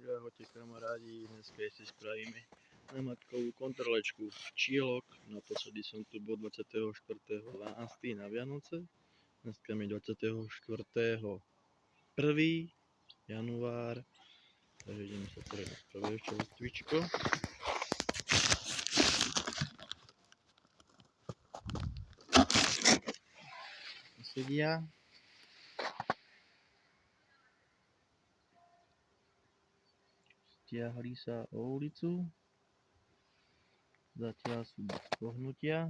Takže ahojte kamarádi, dneska ešte spravíme namatkovú kontrolečku včielok. Naposledy som tu bol 24.12. na Vianoce. Dneska je 24.1. január. Takže ideme sa teraz na prvé čerstvičko. Sedia. Stiahli sa o ulicu. Zatiaľ sú bez pohnutia.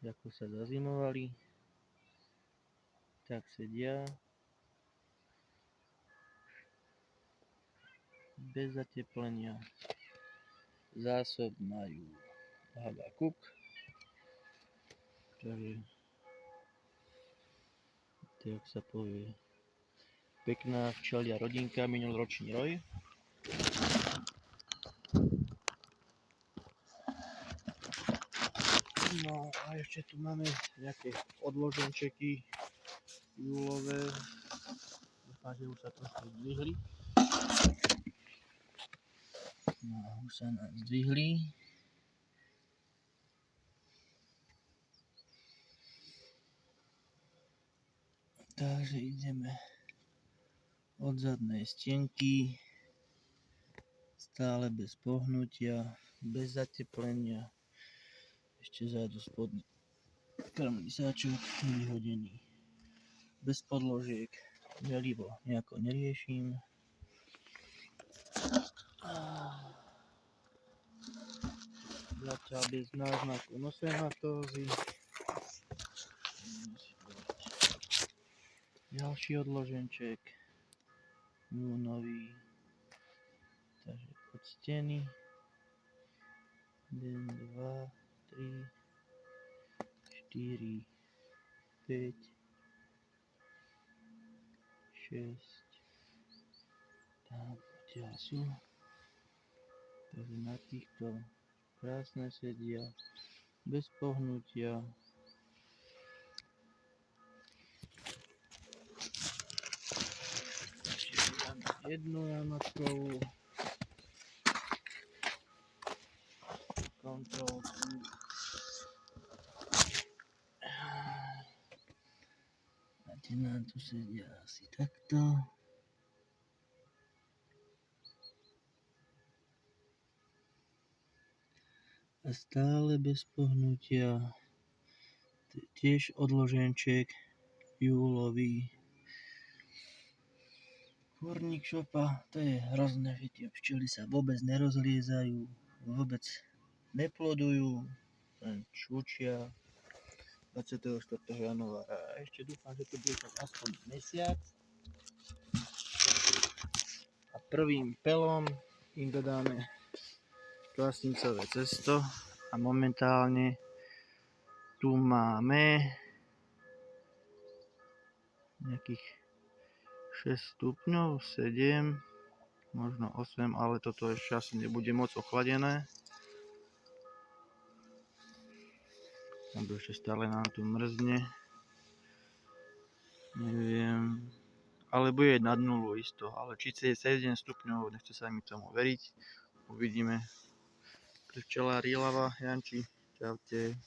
Ako sa zazimovali, tak sedia. Bez zateplenia. Zásob majú Habakuk. Takže tak sa povie pekná včelia rodinka, minuloročný roj. No a ešte tu máme nejaké odloženčeky júlové. Dúfam, že už sa trošku zdvihli. No už sa nám zdvihli. Takže ideme od zadnej stienky, stále bez pohnutia, bez zateplenia. Ešte zájdu spodný krmný sáčok vyhodený, bez podložiek, želivo nejako neriešim. Zatiaľ bez náznaku nosematózy. Ďalší odloženček, nový, takže od steny. 1, 2, 3, 4, 5, 6, tam odtiaľ sú. Takže na týchto krásne sedia, bez pohnutia. Jednu namatkovú kontrolku. A tie nám tu sedia asi takto. A stále bez pohnutia. Tiež odloženček júlový. Kurník šopa, to je hrozné, že tie včely sa vôbec nerozliezajú, vôbec neplodujú, len čučia 24. januára. A ešte dúfam, že to bude tak aspoň mesiac. A prvým pelom im dodáme kvasnicové cesto a momentálne tu máme nejakých 6 stupňov, 7, možno 8, ale toto ešte asi nebude moc ochladené. Lebo ešte stále nám tu mrzne. Neviem, ale bude nad nulu isto, ale či je 7 stupňov, nechce sa mi tomu veriť. Uvidíme. Včelár Ilava, Janči, čaute.